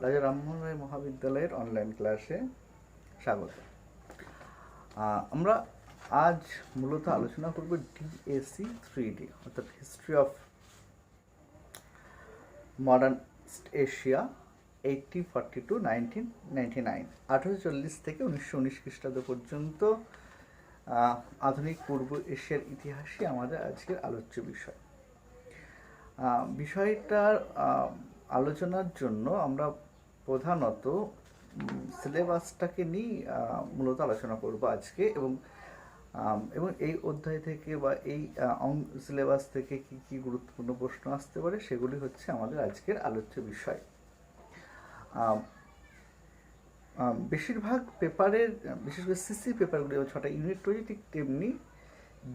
রাজা রামমোহন রায় মহাবিদ্যালয়ের অনলাইন ক্লাসে স্বাগত। আমরা আজ মূলত আলোচনা করব ডিএসি 3D অর্থাৎ হিস্ট্রি অফ মডার্ন এশিয়া 1842 1999, 1840 থেকে 1919 খ্রিস্টাব্দ পর্যন্ত আধুনিক পূর্ব এশিয়ার ইতিহাসই আমাদের আজকের আলোচ্য বিষয়। বিষয়টার আলোচনার জন্য আমরা প্রধানত সিলেবাসটাকে নিয়ে মূলত আলোচনা করব আজকে, এবং এই অধ্যায় থেকে বা এই সিলেবাস থেকে কি কি গুরুত্বপূর্ণ প্রশ্ন আসতে পারে সেগুলি হচ্ছে আমাদের আজকের আলোচ্য বিষয়। বেশিরভাগ পেপারের, বিশেষ করে সিসি পেপারগুলি 6টা ইউনিট রয়েছে, ঠিক তেমনি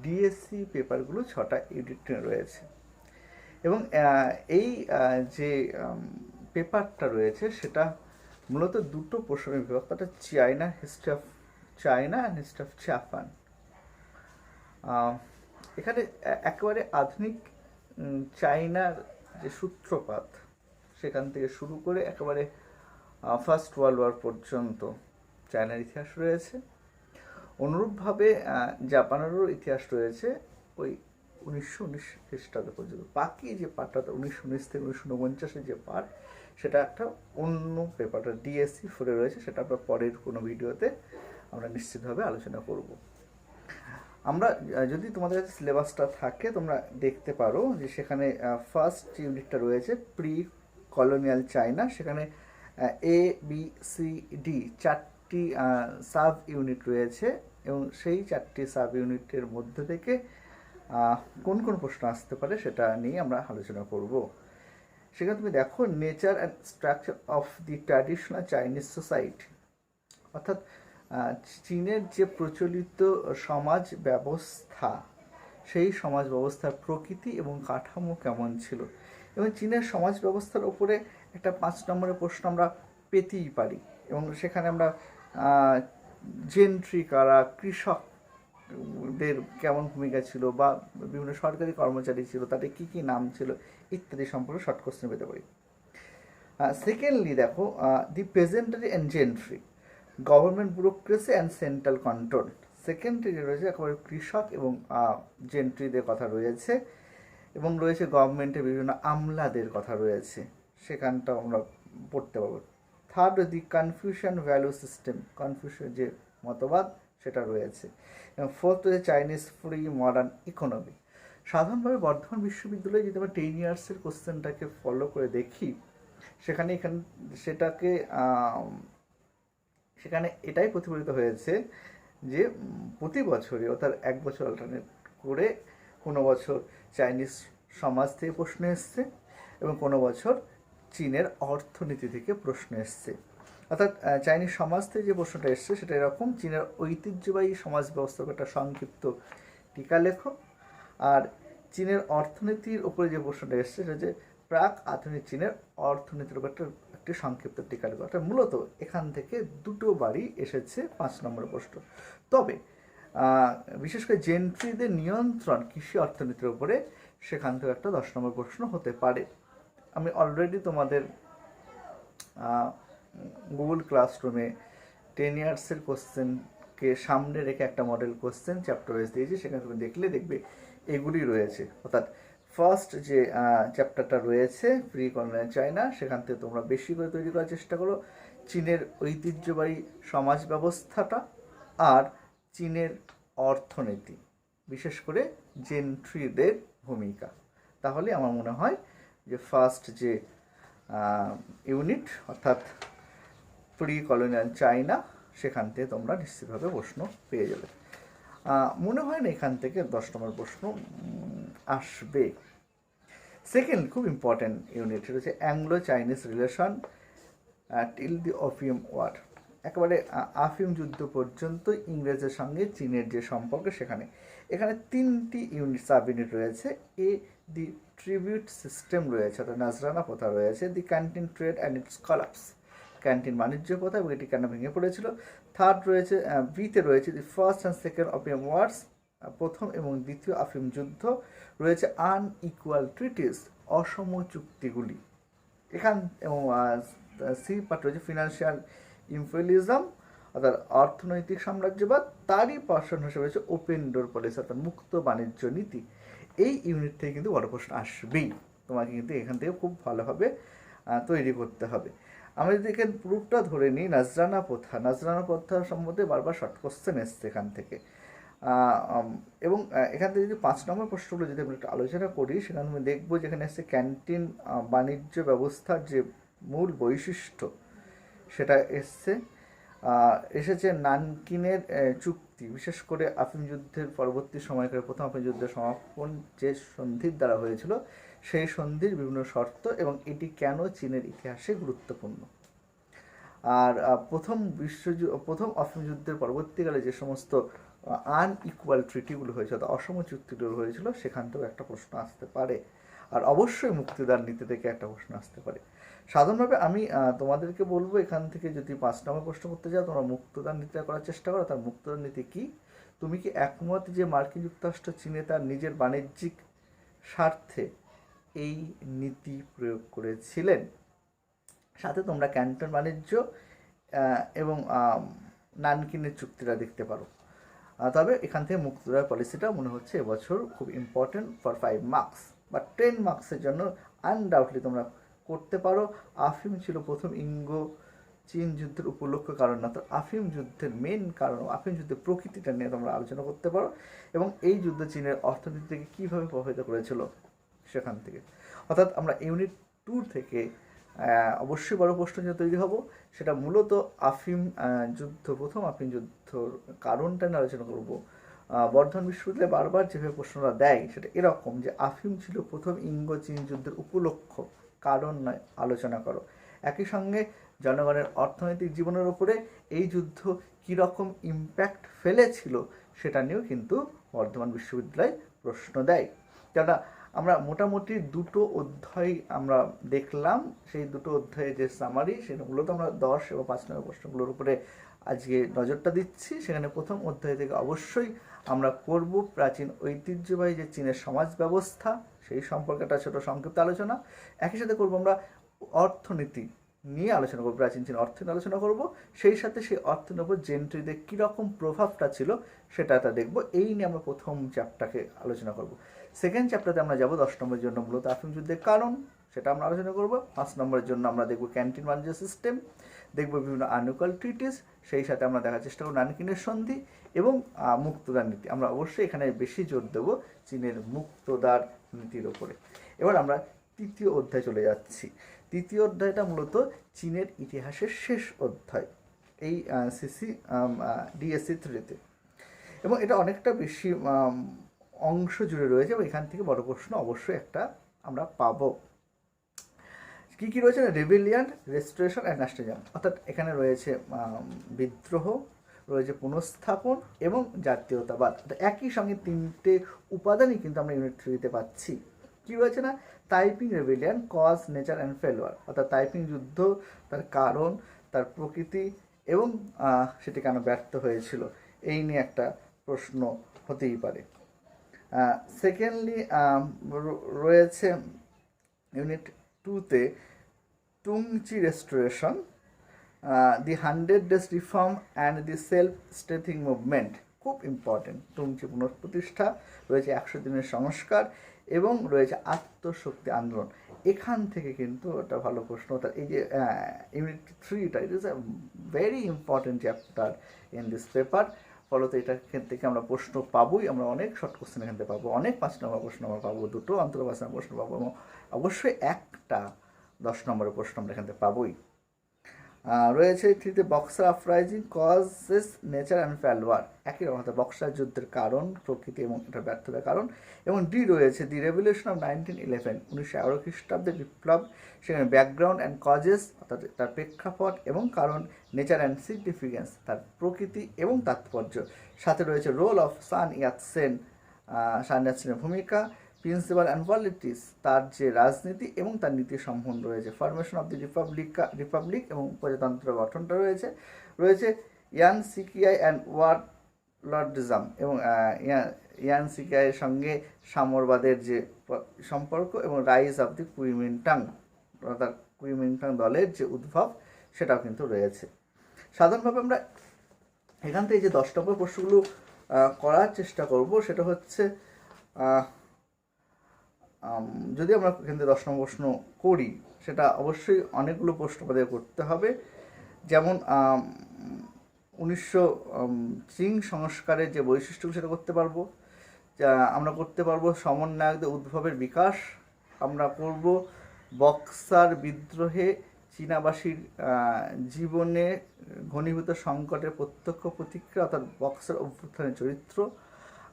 ডিএসসি পেপারগুলো 6টা ইউনিট রয়েছে। এবং এই যে পেপারটা রয়েছে সেটা মূলত দুটো পোর্শনে বিভক্ত, একটা China, history of China and history of Japan. এখানে একেবারে আধুনিক চায়নার যে সূত্রপাত সেখান থেকে শুরু করে একেবারে ফার্স্ট ওয়ার্ল্ড ওয়ার পর্যন্ত চায়নার ইতিহাস রয়েছে। অনুরূপভাবে জাপানেরও ইতিহাস রয়েছে ওই 1919 খ্রিস্টাব্দ পর্যন্ত। বাকি যে পার্টটা 1919 থেকে 1949 যে পার্ট, সেটা একটা অন্য পেপারটা ডিএসসি 4 রয়েছে, সেটা আমরা পরের কোনো ভিডিওতে আমরা নিশ্চিতভাবে আলোচনা করব। আমরা যদি তোমাদের কাছে সিলেবাসটা থাকে তোমরা দেখতে পারো যে সেখানে ফার্স্ট ইউনিটটা রয়েছে প্রি কলোনিয়াল চায়না। সেখানে এ বি সি ডি 4টি সাব ইউনিট রয়েছে, এবং সেই 4টি সাব ইউনিটের মধ্যে থেকে কোন কোন প্রশ্ন আসতে পারে সেটা নিয়ে আমরা আলোচনা করব। সেখানে তুমি দেখো nature and structure of the traditional Chinese society, অর্থাৎ চীনের যে প্রচলিত সমাজ ব্যবস্থা, সেই সমাজ ব্যবস্থার প্রকৃতি এবং কাঠামো কেমন ছিল। এবং চীনের সমাজ ব্যবস্থার উপরে একটা 5 নম্বরের প্রশ্ন আমরা পেতেই পারি, এবং সেখানে আমরা জেন্ট্রি কারা, কৃষকদের কেমন ভূমিকা ছিল, বা বিভিন্ন সরকারি কর্মচারী ছিল, তাদের কী কী নাম ছিল ইত্যাদি সম্পর্কে শর্ট কোশ্চেন পেতে পারি। সেকেন্ডলি দেখো the peasantry and gentry, government bureaucracy and central control. Secondary রয়েছে একেবারে কৃষক এবং জেন্ট্রিদের কথা রয়েছে, এবং রয়েছে গভর্নমেন্টের বিভিন্ন আমলাদের কথা রয়েছে, সেখানটা আমরা পড়তে পারবো। থার্ড, দি কনফিউশন ভ্যালু সিস্টেম, কনফিউশন যে মতবাদ সেটা রয়েছে। এবং ফোর্থ রয়েছে চাইনিজ ফ্রি মডার্ন ইকোনমি। সাধারণভাবে বর্ধমান বিশ্ববিদ্যালয়ে যদি আমরা 10 ইয়ার্সের কোশ্চেনটাকে ফলো করে দেখি, সেখানে সেখানে এটাই প্রতিফলিত হয়েছে যে প্রতি বছরই, অর্থাৎ 1 বছর অল্টারনেট করে কোনো বছর চাইনিজ সমাজ থেকে প্রশ্ন এসছে, এবং কোনো বছর চীনের অর্থনীতি থেকে প্রশ্ন এসছে। অর্থাৎ চাইনিজ সমাজ থেকে যে প্রশ্নটা এসছে সেটা এরকম: চীনের ঐতিহ্যবাহী সমাজ ব্যবস্থার একটা সংক্ষিপ্ত টিকা লেখো। আর চীনের অর্থনীতির উপরে যে প্রশ্নটা এসছে সেটা হচ্ছে প্রাক আধুনিক চীনের অর্থনীতির উপর একটি সংক্ষিপ্ত টিকা লেখো। অর্থাৎ মূলত এখান থেকে দুটো বারই এসেছে 5 নম্বরের প্রশ্ন। তবে বিশেষ করে জেন্ট্রিদের নিয়ন্ত্রণ কৃষি অর্থনীতির উপরে, সেখান থেকে একটা 10 নম্বর প্রশ্ন হতে পারে। আমি অলরেডি তোমাদের গুগল ক্লাসরুমে 10 ইয়ার্সের কোশ্চেনকে সামনে রেখে একটা মডেল কোশ্চেন চ্যাপ্টার ওয়াইজ দিয়েছি, সেখানে তুমি দেখবে এগুলি রয়েছে। অর্থাৎ ফার্স্ট যে চ্যাপ্টারটা রয়েছে প্রি কলোনিয়াল চায়না, সেখান থেকে তোমরা বেশি করে তৈরি করার চেষ্টা করো চীনের ঐতিহ্যবাহী সমাজ ব্যবস্থাটা আর চীনের অর্থনীতি, বিশেষ করে জেন্ট্রিদের ভূমিকা। তাহলে আমার মনে হয় যে ফার্স্ট যে ইউনিট অর্থাৎ প্রি কলোনিয়াল চায়না, সেখান থেকে তোমরা নিশ্চিতভাবে প্রশ্ন পেয়ে যাবে। মনে হয় না এখান থেকে 10 নম্বর প্রশ্ন আসবে। সেকেন্ড খুব ইম্পর্ট্যান্ট ইউনিট, সেটা হচ্ছে Anglo Chinese relation till the opium war. একেবারে আফিম যুদ্ধ পর্যন্ত ইংরেজের সঙ্গে চীনের যে সম্পর্ক, এখানে 3টি ইউনিট, সাব ইউনিট রয়েছে। এ দি ট্রিবিউট সিস্টেম রয়েছে, অর্থাৎ নাজরানা প্রথা রয়েছে। The Canton trade and its collapse, Canton বাণিজ্য প্রথা এবং এটি কেন ভেঙে পড়েছিল। থার্ড রয়েছে বিতে রয়েছে the first and second opium wars, প্রথম এবং দ্বিতীয় আফিম যুদ্ধ। রয়েছে আনইকুয়াল ট্রিটিস, অসম চুক্তিগুলি। এবং সি পার্ট রয়েছে ফিনান্সিয়াল ইম্পেরিয়ালিজম অর্থাৎ অর্থনৈতিক সাম্রাজ্যবাদ, তারই পার্সন হিসেবে রয়েছে ওপেন ডোর পলিসি অর্থাৎ মুক্ত বাণিজ্য নীতি। এই ইউনিট থেকে কিন্তু বড় প্রশ্ন আসবেই, তোমাকে কিন্তু এখান থেকে খুব ভালোভাবে তৈরি করতে হবে। আমরা যদি এখানে প্রুফটা ধরে নিই, নজরানা প্রথা সম্বন্ধে বারবার শর্ট কোশ্চেন এসছে এখান থেকে। এবং এখান থেকে যদি 5 নম্বর প্রশ্নগুলো যদি আমরা একটু আলোচনা করি, সেখানে আমি দেখবো যেখানে এসছে ক্যান্টিন বাণিজ্য ব্যবস্থার যে মূল বৈশিষ্ট্য সেটা এসেছে নানকিনের চুক্তি, বিশেষ করে আফিম যুদ্ধের পরবর্তী সময়কালে প্রথম আফিম যুদ্ধের সমাপন যে সন্ধির দ্বারা হয়েছিল সেই সন্ধির বিভিন্ন শর্ত এবং এটি কেন চীনের ইতিহাসে গুরুত্বপূর্ণ। আর প্রথম আফিম যুদ্ধের পরবর্তীকালে যে সমস্ত আনইকুয়াল ট্রিটিগুলো হয়েছিল, অসম চুক্তিগুলো হয়েছিল, সেখান থেকেও একটা প্রশ্ন আসতে পারে। আর অবশ্যই মুক্তিদার নীতি থেকে একটা প্রশ্ন আসতে পারে। সাধারণভাবে আমি তোমাদেরকে বলবো, এখান থেকে যদি 5 নম্বর প্রশ্ন করতে যাও, তোমরা মুক্তদার নীতিটা করার চেষ্টা করো। তার মুক্তদার নীতি কি? তুমি কি একমত যে মার্কিন যুক্তরাষ্ট্র চীনে তার নিজের বাণিজ্যিক স্বার্থে এই নীতি প্রয়োগ করেছিলেন? সাথে তোমরা ক্যান্টন বাণিজ্য এবং নানকিনের চুক্তিটা দেখতে পারো। তবে এখান থেকে মুক্তদার পলিসিটা মনে হচ্ছে এবছর খুব ইম্পর্টেন্ট ফর 5 মার্কস বা 10 মার্কসের জন্য আনডাউটলি তোমরা করতে পারো। আফিম ছিল প্রথম ইঙ্গো চীন যুদ্ধের উপলক্ষ কারণ না, তো আফিম যুদ্ধের মেন কারণ, আফিম যুদ্ধের প্রকৃতিটা নিয়ে তোমরা আলোচনা করতে পারো এবং এই যুদ্ধ চীনের অর্থনীতি থেকে কীভাবে প্রভাবিত করেছিল সেখান থেকে। অর্থাৎ আমরা ইউনিট 2 থেকে অবশ্যই বড় প্রশ্ন যে তৈরি হব, সেটা মূলত আফিম যুদ্ধ, প্রথম আফিম যুদ্ধর কারণটা নিয়ে আলোচনা করব। বর্ধমান বিশ্ববিদ্যালয়ে বারবার যেভাবে প্রশ্নটা দেয় সেটা এরকম যে আফিম ছিল প্রথম ইঙ্গো চীন যুদ্ধের উপলক্ষ, কারণ নয়, আলোচনা করো। একই সঙ্গে জনগণের অর্থনৈতিক জীবনের উপরে এই যুদ্ধ কীরকম ইম্প্যাক্ট ফেলেছিল সেটা নিয়েও কিন্তু বর্ধমান বিশ্ববিদ্যালয় প্রশ্ন দেয়। কেননা আমরা মোটামুটি 2টো অধ্যায় আমরা দেখলাম, সেই 2টো অধ্যায়ে যে সামারি সেটা মূলত আমরা 10 এবং 5 নম্বর প্রশ্নগুলোর উপরে আজকে নজরটা দিচ্ছি। সেখানে প্রথম অধ্যায় থেকে অবশ্যই আমরা করব প্রাচীন ঐতিহ্যবাহী যে চীনের সমাজ ব্যবস্থা, সেই সম্পর্কে একটা ছোটো সংক্ষিপ্ত আলোচনা। একই সাথে করব আমরা অর্থনীতি নিয়ে আলোচনা করব, প্রাচীন চীন অর্থনীতি আলোচনা করব, সেই সাথে সেই অর্থনীতির উপর জেন্ট্রিদের কীরকম প্রভাবটা ছিল সেটা দেখব। এই নিয়ে আমরা প্রথম চ্যাপ্টারকে আলোচনা করব। সেকেন্ড চ্যাপ্টারে আমরা যাব 10 নম্বরের জন্য মূলত আফিম যুদ্ধের কারণ, সেটা আমরা আলোচনা করব। 5 নম্বরের জন্য আমরা দেখব ক্যান্টিন বাণিজ্য সিস্টেম, দেখব বিভিন্ন আনইকুয়াল ট্রিটিস, সেই সাথে আমরা দেখার চেষ্টা করব নানকিনের সন্ধি এবং মুক্তদার নীতি। আমরা অবশ্যই এখানে বেশি জোর দেবো চীনের মুক্তদার নীতির ওপরে। এবার আমরা 3য় অধ্যায় চলে যাচ্ছি। 3য় অধ্যায়টা মূলত চীনের ইতিহাসের শেষ অধ্যায় এই ডিএসসি 3-তে, এবং এটা অনেকটা বেশি অংশ জুড়ে রয়েছে এবং এখান থেকে বড় প্রশ্ন অবশ্যই একটা আমরা পাবো। কী কী রয়েছে? রেবেলিয়ান, রেস্টোরেশন অ্যান্ড ন্যাশনালিজম, অর্থাৎ এখানে রয়েছে বিদ্রোহ, রয়েছে পুনঃস্থাপন এবং জাতীয়তাবাদ। একই সঙ্গে 3টে উপাদানই কিন্তু আমরা ইউনিট 3-তে পাচ্ছি। কী রয়েছে না? Taiping rebellion, cause, nature and failure, অর্থাৎ তাইপিং যুদ্ধ, তার কারণ, তার প্রকৃতি এবং সেটি কেন ব্যর্থ হয়েছিল, এই নিয়ে একটা প্রশ্ন হতেই পারে। সেকেন্ডলি রয়েছে ইউনিট 2-তে Tongzhi restoration, the 100 Days reform and the self strengthening movement, খুব ইম্পর্টেন্ট। টুংচি পুনঃপ্রতিষ্ঠা, রয়েছে 100 দিনের সংস্কার এবং রয়েছে আত্মশক্তি আন্দোলন। এখান থেকে কিন্তু একটা ভালো প্রশ্ন, অর্থাৎ এই যে ইউনিট 3টা, it is a very important chapter in this paper. ফলত এটার থেকে আমরা প্রশ্ন পাবোই, আমরা অনেক শর্ট কোশ্চেন এখান থেকে পাবো, অনেক 5 নম্বর প্রশ্ন আমরা পাবো, 2টো অন্তর 5 নম্বর প্রশ্ন পাবো এবং অবশ্যই একটা 10 নম্বরের প্রশ্ন আমরা এখান থেকে পাবোই। রয়েছে 3তে Boxer uprising, causes, nature and failure, একই রকম, অর্থাৎ বক্সার যুদ্ধের কারণ, প্রকৃতি এবং এটার ব্যর্থতার কারণ। এবং ডি রয়েছে দি রেভলিউশন অফ 1911, 1911 খ্রিস্টাব্দের বিপ্লব, সেখানে ব্যাকগ্রাউন্ড অ্যান্ড কজেস, অর্থাৎ তার প্রেক্ষাপট এবং কারণ, নেচার অ্যান্ড সিগনিফিকেন্স, তার প্রকৃতি এবং তাৎপর্য। সাথে রয়েছে রোল অফ সান ইয়াতসেন, সান ইয়াতসেনের ভূমিকা, প্রিন্সিপাল অ্যান্ড পলিটিক্স, তার যে রাজনীতি এবং তার নীতি সম্বন্ধ রয়েছে, ফরমেশন অফ দি রিপাবলিক এবং প্রজাতন্ত্র গঠনটা রয়েছে। রয়েছে ইয়ান সিকিয়াই অ্যান্ড ওয়ারলর্ডিজম এবং ইয়ান সিকিয়াইয়ের সঙ্গে সামরবাদের যে সম্পর্ক এবং রাইজ অফ দি কুইমিনটাং, অর্থাৎ কুইমিন্টাং দলের যে উদ্ভব সেটাও কিন্তু রয়েছে। সাধারণভাবে আমরা এখান থেকে যে 10 নম্বর প্রশ্নগুলো করার চেষ্টা করব সেটা হচ্ছে, যদি আমরা এখান থেকে 10 নম্বর প্রশ্ন করি সেটা অবশ্যই অনেকগুলো প্রশ্ন আমাদের করতে হবে। যেমন 1900 চিং সংস্কারের যে বৈশিষ্ট্যগুলো সেটা করতে পারবো, আমরা করতে পারবো সমন্বয়কদের উদ্ভবের বিকাশ, আমরা করব বক্সার বিদ্রোহে চীনাবাসীর জীবনে ঘনীভূত সংকটের প্রত্যক্ষ প্রতিক্রিয়া অর্থাৎ বক্সার অভ্যুত্থানের চরিত্র,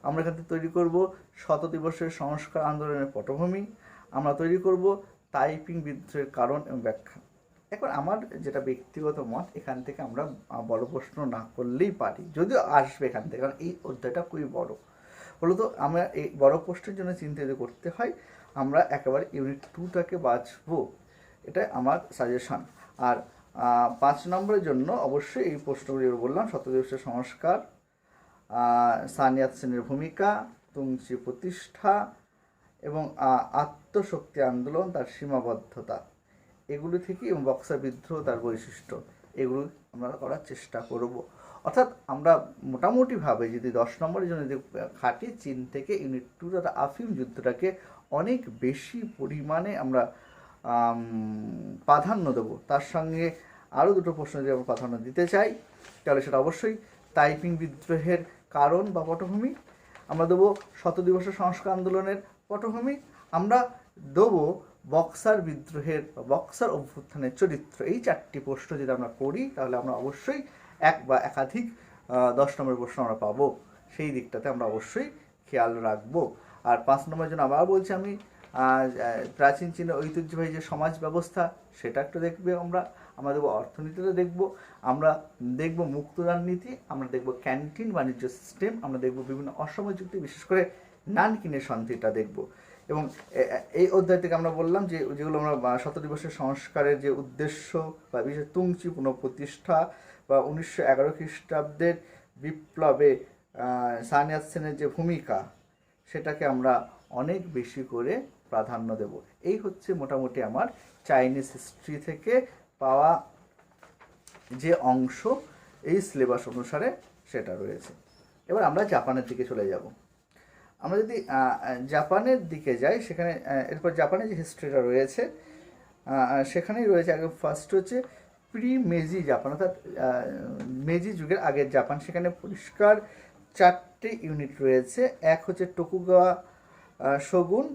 আমরা এখান থেকে তৈরি করব 100 দিবসের সংস্কার আন্দোলনের পটভূমি, আমরা তৈরি করব তাইপিং বিদ্রোহের কারণ এবং ব্যাখ্যা। এখন আমার যেটা ব্যক্তিগত মত, এখান থেকে আমরা বড় প্রশ্ন না করলেই পারি, যদিও আসবে এখান থেকে, কারণ এই অধ্যায়টা খুবই বড়। মূলত আমরা এই বড় প্রশ্নের জন্য চিন্তা যদি করতে হয় আমরা একেবারে ইউনিট 2টাকে বাঁচবো, এটাই আমার সাজেশন। আর 5 নম্বরের জন্য অবশ্যই এই প্রশ্নগুলি বললাম, 100 দিবসের সংস্কার, সান ইয়াতসেনের ভূমিকা, তুংচি প্রতিষ্ঠা এবং আত্মশক্তি আন্দোলন তার সীমাবদ্ধতা, এগুলি থেকে এবং বক্সার বিদ্রোহ তার বৈশিষ্ট্য, এগুলো আমরা করার চেষ্টা করব। অর্থাৎ আমরা মোটামুটিভাবে যদি 10 নম্বরের জন্য যদি খাটি, চীন থেকে ইউনিট 2 তথা আফিম যুদ্ধটাকে অনেক বেশি পরিমাণে আমরা প্রাধান্য দেবো। তার সঙ্গে আরও 2টো প্রশ্ন যদি আমরা প্রাধান্য দিতে চাই তাহলে সেটা অবশ্যই তাইপিং বিদ্রোহের কারণ বা পটভূমি, আমরা দেবো 100 দিবসের সংস্কার আন্দোলনের পটভূমি, আমরা দেবো বক্সার বিদ্রোহের বা বক্সার অভ্যুত্থানের চরিত্র। এই 4টি প্রশ্ন যদি আমরা করি তাহলে আমরা অবশ্যই এক বা একাধিক 10 নম্বরের প্রশ্ন আমরা পাবো, সেই দিকটাতে আমরা অবশ্যই খেয়াল রাখবো। আর 5 নম্বরের জন্য আবার বলছি আমি, প্রাচীন চীনের ঐতিহ্যবাহী যে সমাজ ব্যবস্থা সেটা একটু দেখবে, আমরা দেখবো অর্থনীতিতে দেখব, আমরা দেখব মুক্ত রাজনীতি, আমরা দেখব ক্যান্টিন বাণিজ্য সিস্টেম, আমরা দেখব বিভিন্ন অসময় যুক্তি, বিশেষ করে নানকিনের সন্ধিটা দেখব। এবং এই অধ্যায় থেকে আমরা বললাম যে যেগুলো আমরা 100 দিবসের সংস্কারের যে উদ্দেশ্য বা বিশেষ তুংচি পুনঃপ্রতিষ্ঠা বা 1911 খ্রিস্টাব্দের বিপ্লবে সান ইয়াতসেনের যে ভূমিকা সেটাকে আমরা অনেক বেশি করে প্রাধান্য দেব। এই হচ্ছে মোটামুটি আমার চাইনিজ হিস্ট্রি থেকে পাওয়া যে অংশ এই সিলেবাস অনুসারে সেটা রয়েছে। এবার আমরা জাপানের দিকে চলে যাব। আমরা যদি জাপানের দিকে যাই, সেখানে এরপর জাপানের যে হিস্ট্রিটা রয়েছে সেখানেই রয়েছে আগে ফার্স্ট হচ্ছে প্রি মেজি জাপান, অর্থাৎ মেজি যুগের আগের জাপান। সেখানে পরিষ্কার 4টে ইউনিট রয়েছে। এক হচ্ছে টোকুগাওয়া শোগুন,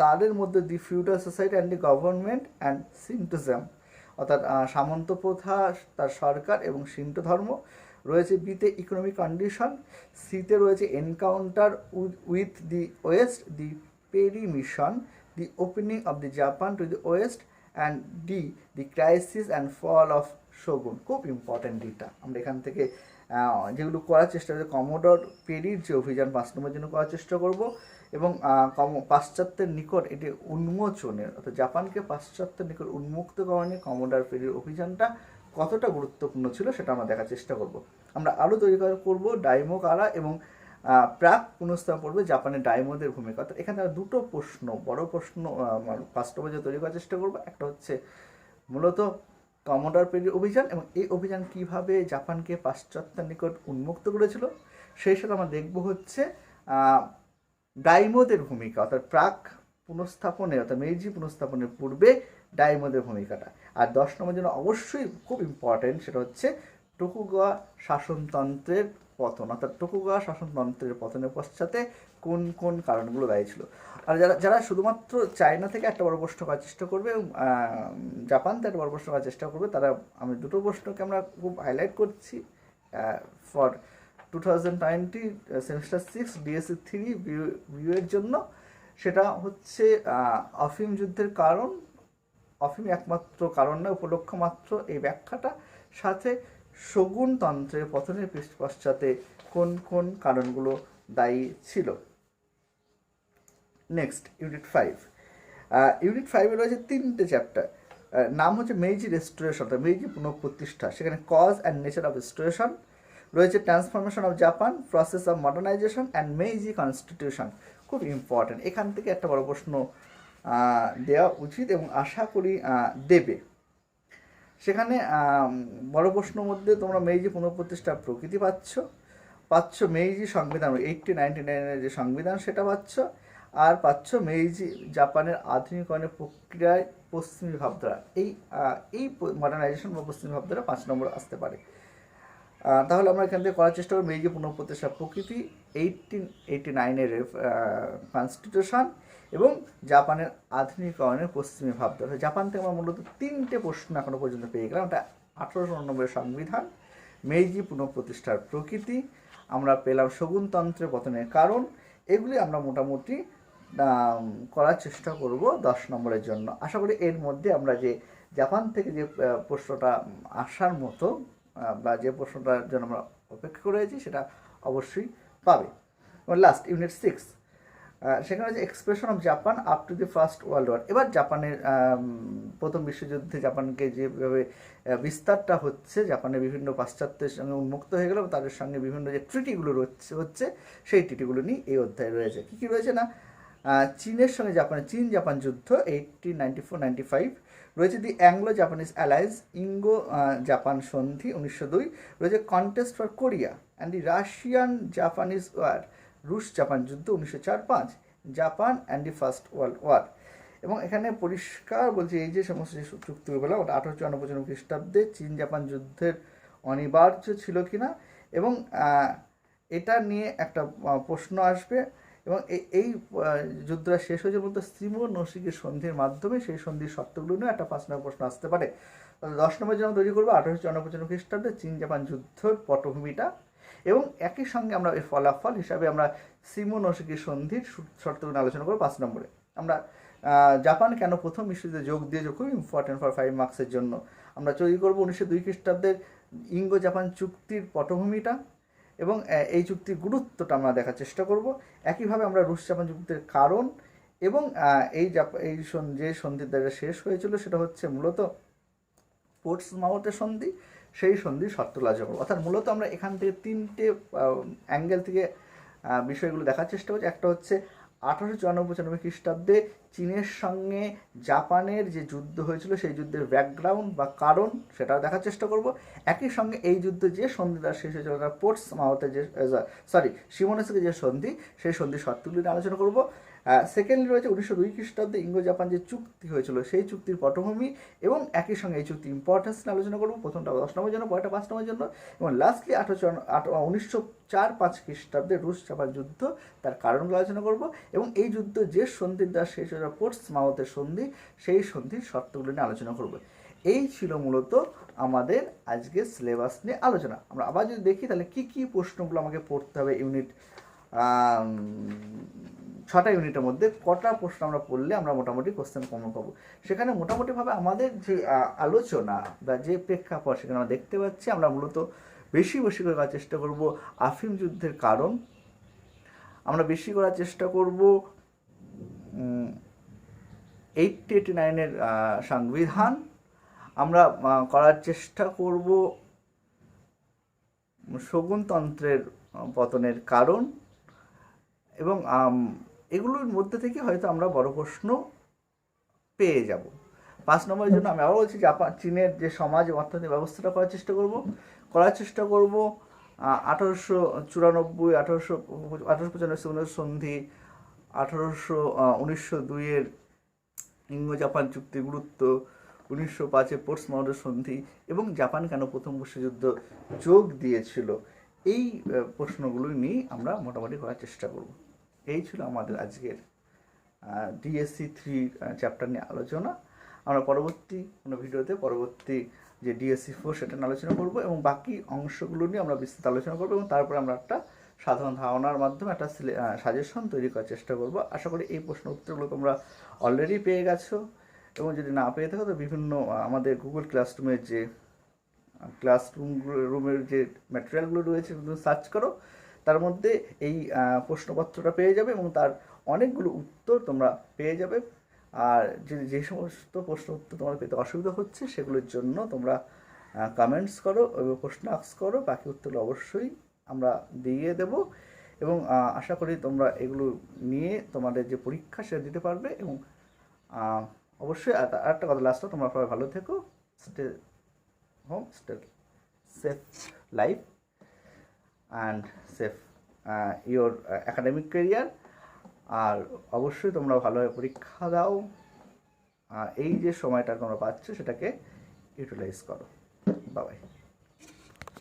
তাদের মধ্যে the feudal society and the government and Shintoism, অর্থাৎ সামন্ত প্রথা, তার সরকার এবং শিন্টো ধর্ম রয়েছে। বিতে ইকোনমিক কন্ডিশন, সিতে রয়েছে encounter with the West, the Perry mission, the opening of the Japan to the West, and the the crisis and fall of shogun. খুব ইম্পর্ট্যান্ট ডিটা আমরা এখান থেকে যেগুলো করার চেষ্টা করছি, কমোডর পেরির যে অভিযান 5 নম্বরের জন্য করার চেষ্টা করব, এবং পাশ্চাত্যের নিকট এটি উন্মোচনের, অর্থাৎ জাপানকে পাশ্চাত্যের নিকট উন্মুক্তকরণে কমোডর পেরির অভিযানটা কতটা গুরুত্বপূর্ণ ছিল সেটা আমরা দেখার চেষ্টা করব। আমরা আরও তৈরি করব ডাইমো কারা এবং প্রাক পুনঃস্থাপন করবে জাপানের ডাইমোদের ভূমিকা। অর্থাৎ এখানে 2টো প্রশ্ন, বড় প্রশ্ন 5 নম্বরে তৈরি করার চেষ্টা করব। একটা হচ্ছে মূলত কমোডর পেরির অভিযান এবং এই অভিযান কিভাবে জাপানকে পাশ্চাত্যের নিকট উন্মুক্ত করেছিল, সেই সাথে আমরা দেখব হচ্ছে ডাইমোদের ভূমিকা, অর্থাৎ প্রাক পুনঃস্থাপনের অর্থাৎ মেইজি পুনঃস্থাপনের পূর্বে ডাইমোদের ভূমিকাটা। আর 10 নম্বরের জন্য অবশ্যই খুব ইম্পর্টেন্ট সেটা হচ্ছে টোকুগাওয়া শাসনতন্ত্রের পতন, অর্থাৎ টোকুগাওয়া শাসনতন্ত্রের পতনের পশ্চাতে কোন কোন কারণগুলো দায়ী ছিল। আর যারা শুধুমাত্র চায়না থেকে একটা বড় প্রশ্ন করার চেষ্টা করবে এবং জাপান থেকে একটা বড় প্রশ্ন করার চেষ্টা করবে, তারা আমি 2টো প্রশ্নকে আমরা খুব হাইলাইট করছি ফর 2020 সেমিস্টার 6 ডিএসসি 3 ভিউয়ের জন্য। সেটা হচ্ছে অফিম যুদ্ধের কারণ, অফিম একমাত্র কারণ নয়, উপলক্ষ মাত্র এই ব্যাখ্যাটা, সাথে শোগুনতন্ত্রের পতনের পশ্চাতে কোন কোন কারণগুলো দায়ী ছিল। Next unit 5। ইউনিট 5-এ রয়েছে 3টে চ্যাপ্টার, নাম হচ্ছে মেইজি রেস্টোরেশন, অর্থাৎ মেইজি পুনঃপ্রতিষ্ঠা। সেখানে cause and nature of restoration রয়েছে, transformation of Japan, process of modernisation and Meiji constitution. খুব ইম্পর্ট্যান্ট, এখান থেকে একটা বড় প্রশ্ন দেওয়া উচিত এবং আশা করি দেবে। সেখানে বড় প্রশ্নের মধ্যে তোমরা মেইজি পুনঃপ্রতিষ্ঠার প্রকৃতি পাচ্ছ মেইজি সংবিধান 1899 যে সংবিধান সেটা পাচ্ছ, আর পাচ্ছ মেইজি জাপানের আধুনিকরণের প্রক্রিয়ায় পশ্চিমী ভাবধারা। এই মডার্নাইজেশন বা পশ্চিমী ভাবধারা 5 নম্বর আসতে পারে। তাহলে আমরা এখান থেকে করার চেষ্টা করব মেইজি পুনঃপ্রতিষ্ঠার প্রকৃতি, 1889 কনস্টিটিউশন এবং জাপানের আধুনিকরণের পশ্চিমী ভাবধারা। জাপান থেকে আমরা মূলত 3টে প্রশ্ন এখনো পর্যন্ত পেয়ে গেলাম। এটা 1899 সংবিধান, মেইজি পুনঃপ্রতিষ্ঠার প্রকৃতি, আমরা পেলাম শগুনতন্ত্রের পতনের কারণ। এগুলি আমরা মোটামুটি করার চেষ্টা করব 10 নম্বরের জন্য। আশা করি এর মধ্যে আমরা যে জাপান থেকে যে প্রশ্নটা আসার মতো বা যে প্রশ্নটার জন্য আমরা অপেক্ষা করে আছি সেটা অবশ্যই পাবে। লাস্ট ইউনিট 6, সেখানে যে expression of Japan up to the First World War. এবার জাপানের প্রথম বিশ্বযুদ্ধে জাপানকে যেভাবে বিস্তারটা হচ্ছে, জাপানের বিভিন্ন পাশ্চাত্যের সঙ্গে উন্মুক্ত হয়ে গেল, তাদের সঙ্গে বিভিন্ন যে ট্রিটিগুলো হচ্ছে সেই ট্রিটিগুলো নিয়ে এই অধ্যায়ে রয়েছে। কী কী রয়েছে না, চীনের সঙ্গে চীন জাপান যুদ্ধ 1894-95 রয়েছে, দি অ্যাংলো জাপানিজ অ্যালায়েন্স ইঙ্গো জাপান সন্ধি 1902 রয়েছে, contest for Korea and the Russian Japanese war রুশ জাপান যুদ্ধ 1904-05 Japan and the First World War. এবং এখানে পরিষ্কার বলছে এই যে সমস্ত যে চুক্তিগুলো বললাম ওটা 1894 খ্রিস্টাব্দে চীন জাপান যুদ্ধের অনিবার্য ছিল কিনা, এবং এটা নিয়ে একটা প্রশ্ন আসবে। এবং এই যুদ্ধটা শেষ হয়েছে বলতে সিমোনোসেকি সন্ধির মাধ্যমে, সেই সন্ধির শর্তগুলো নিয়ে একটা 5 নম্বর প্রশ্ন আসতে পারে। তাহলে 10 নম্বরের জন্য তৈরি করবো 1894 খ্রিস্টাব্দে চীন জাপান যুদ্ধের পটভূমিটা, এবং একই সঙ্গে আমরা এর ফলাফল হিসাবে আমরা সিমোনোসেকি সন্ধির শর্তগুলো আলোচনা করবো 5 নম্বরে। আমরা জাপান কেন প্রথম বিশ্বযুদ্ধে যোগ দিয়েছে, খুব ইম্পর্টেন্ট ফর 5 মার্কসের জন্য। আমরা তৈরি করবো 1902 খ্রিস্টাব্দের ইঙ্গো জাপান চুক্তির পটভূমিটা, এবং এই চুক্তির গুরুত্বটা আমরা দেখার চেষ্টা করব। একইভাবে আমরা রুশ জাপান যুদ্ধের কারণ, এবং যে সন্ধির দ্বারা শেষ হয়েছিল সেটা হচ্ছে মূলত পোর্টসমাউথের সন্ধি, সেই সন্ধির শর্তগুলো আলোচনা করব। অর্থাৎ মূলত আমরা এখান থেকে 3টে অ্যাঙ্গেল থেকে বিষয়গুলো দেখার চেষ্টা করছি। একটা হচ্ছে 1894-95 খ্রিস্টাব্দে চীনের সঙ্গে জাপানের যে যুদ্ধ হয়েছিল সেই যুদ্ধের ব্যাকগ্রাউন্ড বা কারণ সেটাও দেখার চেষ্টা করব। একই সঙ্গে এই যুদ্ধে যে সন্ধি দ্বারা শেষ হয়েছিল পোর্টসমাউথের যে সিমোনোসেকি যে সন্ধি, সেই সন্ধির শর্তগুলি নিয়ে আলোচনা করব। সেকেন্ডলি রয়েছে 1902 খ্রিস্টাব্দে ইঙ্গো জাপান যে চুক্তি হয়েছিল সেই চুক্তির পটভূমি, এবং একই সঙ্গে এই চুক্তির ইম্পর্টেন্স নিয়ে আলোচনা করব। প্রথমটা 10 নম্বরের জন্য, পরেরটা 5 নম্বরের জন্য। এবং লাস্টলি 1904-05 খ্রিস্টাব্দে রুশ জাপান যুদ্ধ, তার কারণগুলো আলোচনা করব। এবং এই যুদ্ধ যে সন্ধির দ্বারা শেষ হয়েছিল পোর্টসমাউথের সন্ধি, সেই সন্ধির শর্তগুলো নিয়ে আলোচনা করব। এই ছিল মূলত আমাদের আজকের সিলেবাস নিয়ে আলোচনা। আমরা আবার যদি দেখি তাহলে কী কী প্রশ্নগুলো আমাকে পড়তে হবে ইউনিট 6টা ইউনিটের মধ্যে কটা প্রশ্ন আমরা পড়লে আমরা মোটামুটি কোশ্চেন কমন পাবো। সেখানে মোটামুটিভাবে আমাদের যে আলোচনা বা যে প্রেক্ষাপট সেখানে আমরা দেখতে পাচ্ছি, আমরা মূলত বেশি করে করার চেষ্টা করব আফিম যুদ্ধের কারণ, আমরা বেশি করার চেষ্টা করব 1889 সংবিধান, আমরা করার চেষ্টা করব শগুনতন্ত্রের পতনের কারণ, এবং এগুলোর মধ্যে থেকে হয়তো আমরা বড় প্রশ্ন পেয়ে যাব। 5 নম্বরের জন্য আমি আবার বলছি চীনের যে সমাজ অর্থনৈতিক ব্যবস্থাটা করার চেষ্টা করব 1894 1895 সন্ধি, 1902 ইঙ্গো জাপান চুক্তির গুরুত্ব, 1905 পোর্টসমাউথের সন্ধি, এবং জাপান কেন প্রথম বিশ্বযুদ্ধ যোগ দিয়েছিল, এই প্রশ্নগুলো নিয়ে আমরা মোটামুটি করার চেষ্টা করব। এই ছিল আমাদের আজকের ডিএসসি 3 চ্যাপ্টার নিয়ে আলোচনা। আমরা পরবর্তী কোনো ভিডিওতে পরবর্তী যে ডিএসসি 4 সেটা নিয়ে আলোচনা করব, এবং বাকি অংশগুলো নিয়ে আমরা বিস্তারিত আলোচনা করব, এবং তারপরে আমরা একটা সাধারণ ধারণার মাধ্যমে একটা সাজেশন তৈরি করার চেষ্টা করব। আশা করি এই প্রশ্ন উত্তরগুলো তোমরা অলরেডি পেয়ে গেছো, এবং যদি না পেয়ে থাকো তো বিভিন্ন আমাদের গুগল ক্লাসরুমের যে রুমের যে ম্যাটেরিয়ালগুলো রয়েছে সেগুলো সার্চ করো, তার মধ্যে এই প্রশ্নপত্রটা পেয়ে যাবে, এবং তার অনেকগুলো উত্তর তোমরা পেয়ে যাবে। আর যদি যে সমস্ত প্রশ্ন উত্তর তোমার পেতে অসুবিধা হচ্ছে সেগুলোর জন্য তোমরা কমেন্টস করো এবং প্রশ্ন আস্ক করো, বাকি উত্তরগুলো অবশ্যই আমরা দিয়ে দেব। এবং আশা করি তোমরা এগুলো নিয়ে তোমাদের যে পরীক্ষা সেটা দিতে পারবে, এবং অবশ্যই আরেকটা কথা লাস্টে, তোমরা সবাই ভালো থেকো, stay home, stay safe life and safe your academic career. আর অবশ্যই তোমরা ভালোভাবে পরীক্ষা দাও, এই যে সময়টা তোমরা পাচ্ছ সেটাকে ইউটিলাইজ করো। Bye bye.